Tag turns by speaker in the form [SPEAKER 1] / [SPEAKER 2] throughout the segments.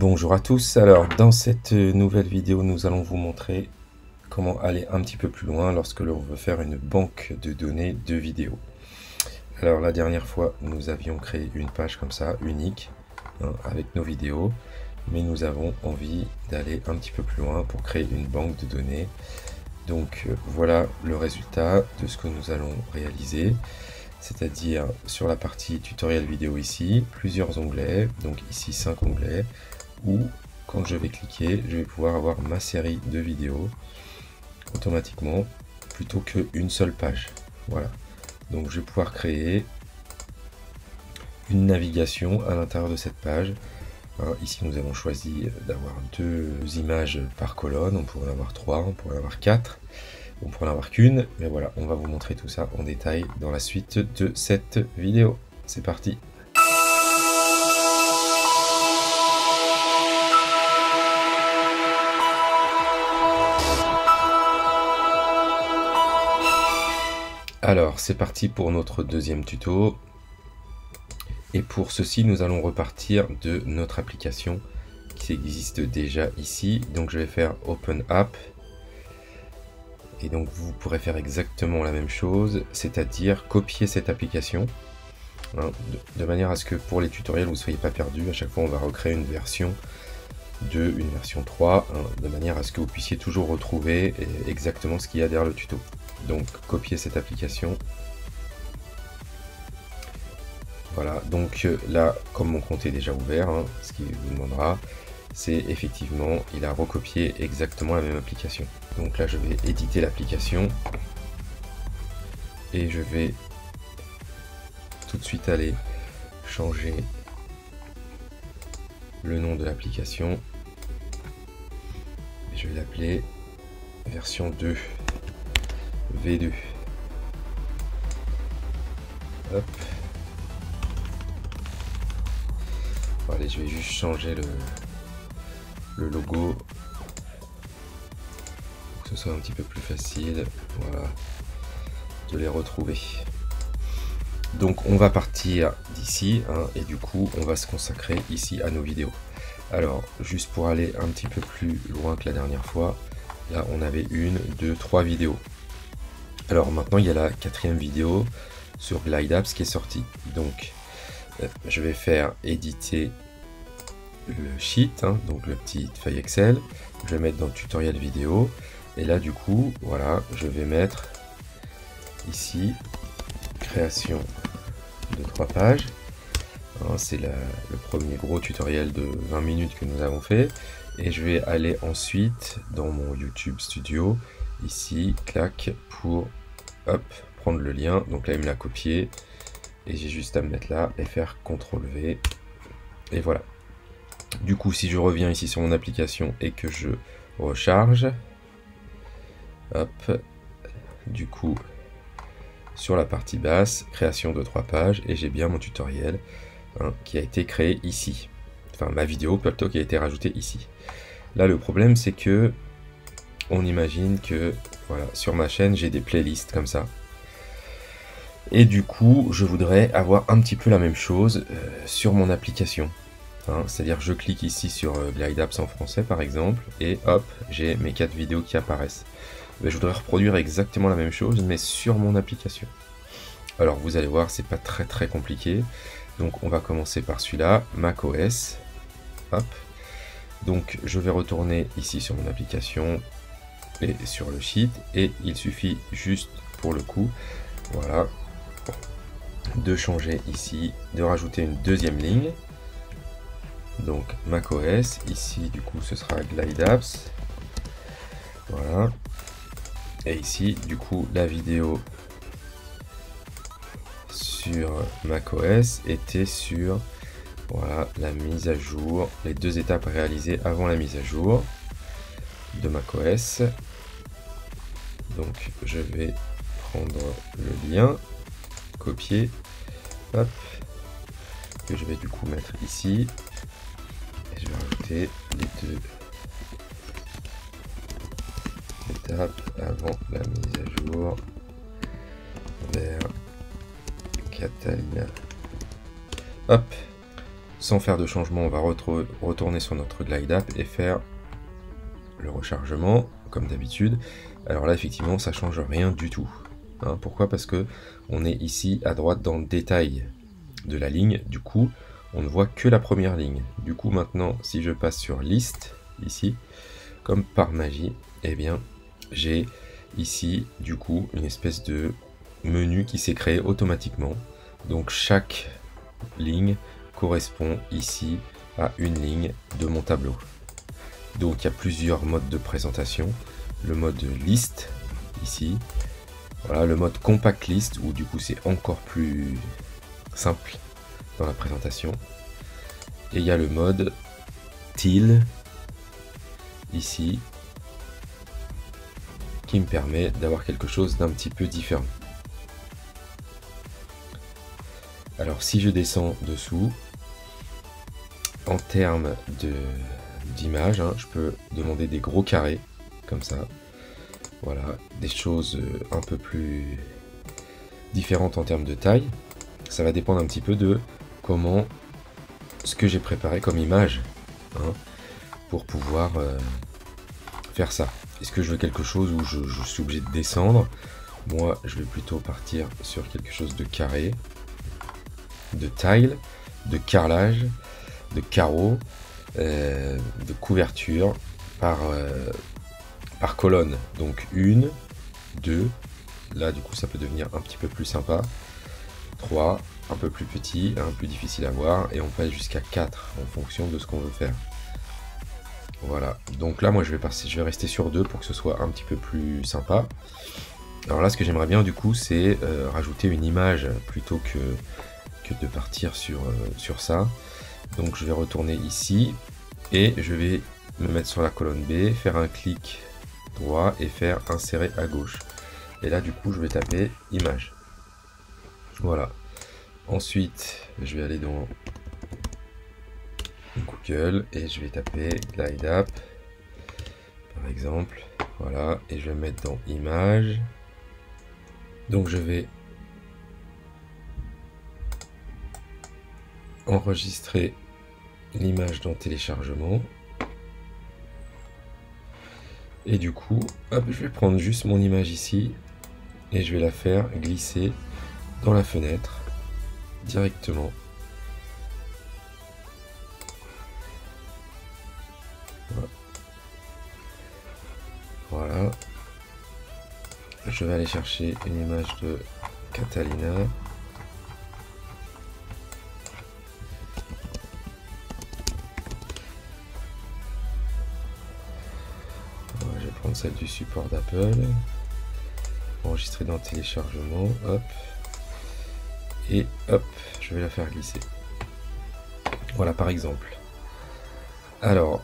[SPEAKER 1] Bonjour à tous, alors dans cette nouvelle vidéo nous allons vous montrer comment aller un petit peu plus loin lorsque l'on veut faire une banque de données de vidéos. Alors la dernière fois nous avions créé une page comme ça, unique, avec nos vidéos, mais nous avons envie d'aller un petit peu plus loin pour créer une banque de données. Donc voilà le résultat de ce que nous allons réaliser. C'est-à-dire sur la partie tutoriel vidéo ici, plusieurs onglets, donc ici 5 onglets, où quand je vais cliquer, je vais pouvoir avoir ma série de vidéos automatiquement, plutôt qu'une seule page. Voilà, donc je vais pouvoir créer une navigation à l'intérieur de cette page. Alors, ici nous avons choisi d'avoir 2 images par colonne, on pourrait en avoir 3, on pourrait en avoir 4. On pourrait en avoir qu'une, mais voilà, on va vous montrer tout ça en détail dans la suite de cette vidéo. C'est parti! Alors, c'est parti pour notre deuxième tuto. Et pour ceci, nous allons repartir de notre application qui existe déjà ici. Donc, je vais faire Open App. Et donc vous pourrez faire exactement la même chose, c'est-à-dire copier cette application, de manière à ce que pour les tutoriels vous ne soyez pas perdus. À chaque fois on va recréer une version 2, une version 3, de manière à ce que vous puissiez toujours retrouver exactement ce qu'il y a derrière le tuto. Donc copier cette application. Voilà, donc là comme mon compte est déjà ouvert, ce qui vous demandera, c'est effectivement, il a recopié exactement la même application. Donc là, je vais éditer l'application et je vais tout de suite aller changer le nom de l'application. Je vais l'appeler version 2 V2. Hop. Bon, allez, je vais juste changer le logo pour que ce soit un petit peu plus facile, voilà, de les retrouver. Donc on va partir d'ici, et du coup on va se consacrer ici à nos vidéos. Alors juste pour aller un petit peu plus loin que la dernière fois, là on avait 1, 2, 3 vidéos. Alors maintenant il y a la 4e vidéo sur Glide Apps qui est sortie. Donc je vais faire éditer le sheet, donc le petit feuille Excel, je vais mettre dans le tutoriel vidéo, et là du coup voilà, je vais mettre ici création de 3 pages. C'est le premier gros tutoriel de 20 minutes que nous avons fait, et je vais aller ensuite dans mon YouTube Studio ici, clac, pour hop, prendre le lien. Donc là il me l'a copié et j'ai juste à me mettre là et faire CTRL V, et voilà. Du coup, si je reviens ici sur mon application et que je recharge, hop, du coup, sur la partie basse, création de 3 pages, et j'ai bien mon tutoriel qui a été créé ici. Enfin, ma vidéo plutôt qui a été rajoutée ici. Là, le problème, c'est que on imagine que voilà, sur ma chaîne, j'ai des playlists comme ça. Et du coup, je voudrais avoir un petit peu la même chose sur mon application. C'est-à-dire je clique ici sur Glide Apps en français par exemple, et hop, j'ai mes 4 vidéos qui apparaissent. Je voudrais reproduire exactement la même chose, mais sur mon application. Alors vous allez voir, c'est pas très compliqué. Donc on va commencer par celui-là, macOS. Hop. Donc je vais retourner ici sur mon application et sur le sheet, et il suffit juste pour le coup, voilà, de changer ici, de rajouter une 2e ligne. Donc macOS, ici du coup ce sera Glide Apps, voilà, et ici du coup la vidéo sur macOS était sur, voilà, la mise à jour, les 2 étapes réalisées avant la mise à jour de macOS. Donc je vais prendre le lien, copier, hop, que je vais du coup mettre ici. Je vais rajouter les 2 étapes avant la mise à jour vers Catalina. Hop, sans faire de changement, on va retourner sur notre glide app et faire le rechargement, comme d'habitude. Alors là, effectivement, ça change rien du tout. Hein, pourquoi? Parce que on est ici à droite dans le détail de la ligne. Du coup, on ne voit que la première ligne. Du coup, maintenant, si je passe sur liste, ici, comme par magie, eh bien, j'ai ici, du coup, une espèce de menu qui s'est créé automatiquement. Donc, chaque ligne correspond ici à une ligne de mon tableau. Donc, il y a plusieurs modes de présentation. Le mode liste, ici. Voilà, le mode compact list, où du coup, c'est encore plus simple dans la présentation. Et il y a le mode teal, ici, qui me permet d'avoir quelque chose d'un petit peu différent. Alors si je descends dessous, en termes d'image, hein, je peux demander des gros carrés, comme ça. Voilà, des choses un peu plus différentes en termes de taille. Ça va dépendre un petit peu de comment, ce que j'ai préparé comme image, hein, pour pouvoir faire ça. Est-ce que je veux quelque chose où je suis obligé de descendre? Moi, je vais plutôt partir sur quelque chose de carré, de tile, de carrelage, de carreaux, de couverture par colonne. Donc 1, 2, là du coup ça peut devenir un petit peu plus sympa, 3, un peu plus petit, un peu plus difficile à voir, et on peut aller jusqu'à 4 en fonction de ce qu'on veut faire. Voilà, donc là moi je vais rester sur 2 pour que ce soit un petit peu plus sympa. Alors là ce que j'aimerais bien du coup c'est rajouter une image plutôt que de partir sur ça. Donc je vais retourner ici et je vais me mettre sur la colonne B, faire un clic droit et faire insérer à gauche. Et là du coup je vais taper image. Voilà. Ensuite je vais aller dans Google et je vais taper glide app par exemple. Voilà, et je vais me mettre dans image. Donc je vais enregistrer l'image dans téléchargement. Et du coup, hop, je vais prendre juste mon image ici et je vais la faire glisser dans la fenêtre directement. Voilà. Je vais aller chercher une image de Catalina. Voilà, je vais prendre celle du support d'Apple. Enregistrer dans téléchargement. Hop. Et hop, je vais la faire glisser. Voilà par exemple. Alors,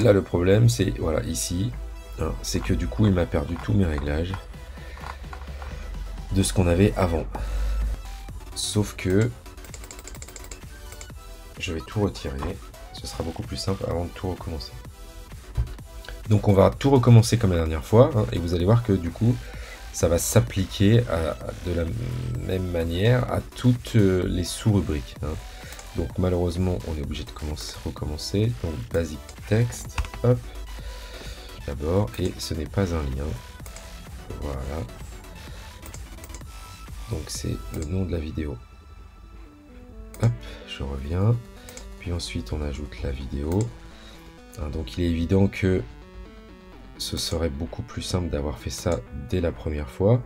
[SPEAKER 1] là le problème c'est, voilà, ici, c'est que du coup il m'a perdu tous mes réglages de ce qu'on avait avant. Sauf que je vais tout retirer, ce sera beaucoup plus simple avant de tout recommencer. Donc on va tout recommencer comme la dernière fois, hein, et vous allez voir que du coup ça va s'appliquer de la même manière à toutes les sous-rubriques. Hein. Donc malheureusement on est obligé de recommencer. Donc basic text, hop, d'abord, et ce n'est pas un lien. Voilà. Donc c'est le nom de la vidéo. Hop, je reviens. Puis ensuite on ajoute la vidéo. Hein, donc il est évident que ce serait beaucoup plus simple d'avoir fait ça dès la première fois.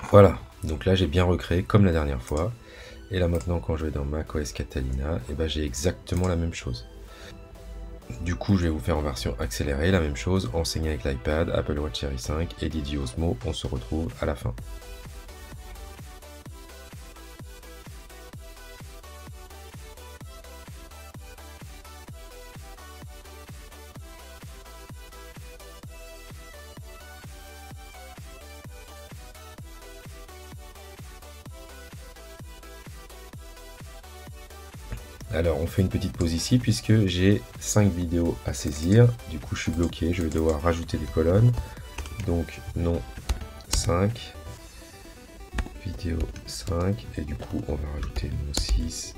[SPEAKER 1] Voilà, donc là j'ai bien recréé comme la dernière fois. Et là maintenant quand je vais dans macOS Catalina, et ben j'ai exactement la même chose. Du coup je vais vous faire en version accélérée la même chose, enseigner avec l'iPad, Apple Watch Series 5 et Didi Osmo. On se retrouve à la fin. Alors on fait une petite pause ici puisque j'ai 5 vidéos à saisir. Du coup je suis bloqué, je vais devoir rajouter des colonnes. Donc nom 5, vidéo 5, et du coup on va rajouter nom 6,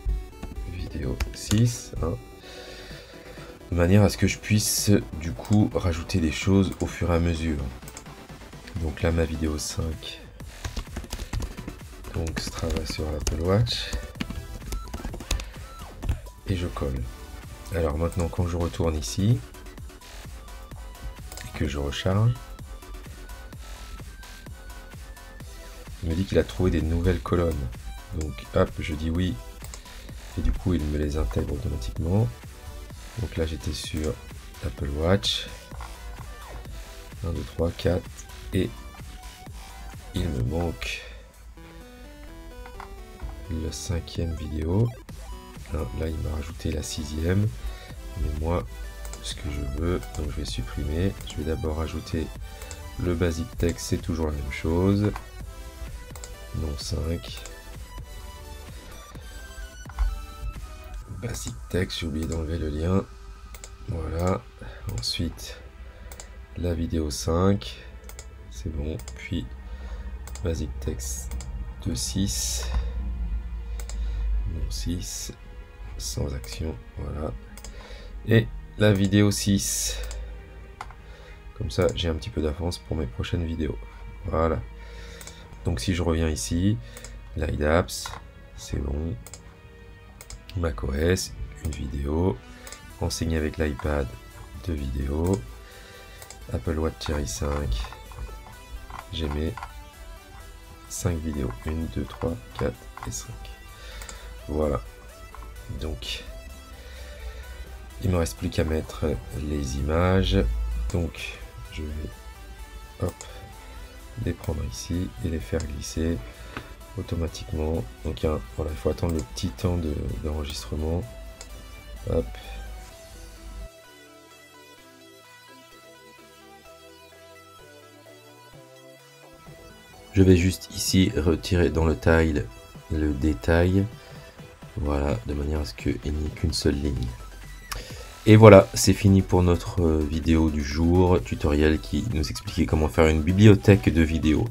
[SPEAKER 1] vidéo 6. Hein, de manière à ce que je puisse du coup rajouter des choses au fur et à mesure. Donc là ma vidéo 5, donc Strava sur l'Apple Watch, et je colle. Alors maintenant quand je retourne ici et que je recharge, il me dit qu'il a trouvé des nouvelles colonnes. Donc hop, je dis oui, et du coup il me les intègre automatiquement. Donc là j'étais sur l'Apple Watch, 1, 2, 3, 4, et il me manque la 5e vidéo. Là il m'a rajouté la 6e, mais moi ce que je veux, donc je vais supprimer. Je vais d'abord rajouter le basic text, c'est toujours la même chose, nom 5, basic text, j'ai oublié d'enlever le lien, voilà. Ensuite la vidéo 5, c'est bon, puis basic text de 6, nom 6, sans action, voilà, et la vidéo 6, comme ça j'ai un petit peu d'avance pour mes prochaines vidéos, voilà. Donc si je reviens ici, Light Apps, c'est bon, macOS, une vidéo, enseigner avec l'iPad, 2 vidéos, Apple Watch Cherry 5, j'ai mes 5 vidéos, 1, 2, 3, 4 et 5, voilà. Donc il me reste plus qu'à mettre les images, donc je vais hop les prendre ici et les faire glisser automatiquement. Donc voilà, il faut attendre le petit temps d'enregistrement. Hop. Je vais juste ici retirer dans le tile le détail, voilà, de manière à ce qu'il n'y ait qu'une seule ligne. Et voilà, c'est fini pour notre vidéo du jour, tutoriel qui nous expliquait comment faire une bibliothèque de vidéos.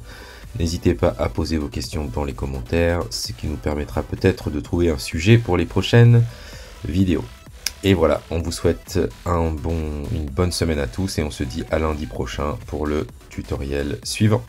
[SPEAKER 1] N'hésitez pas à poser vos questions dans les commentaires, ce qui nous permettra peut-être de trouver un sujet pour les prochaines vidéos. Et voilà, on vous souhaite une bonne semaine à tous et on se dit à lundi prochain pour le tutoriel suivant.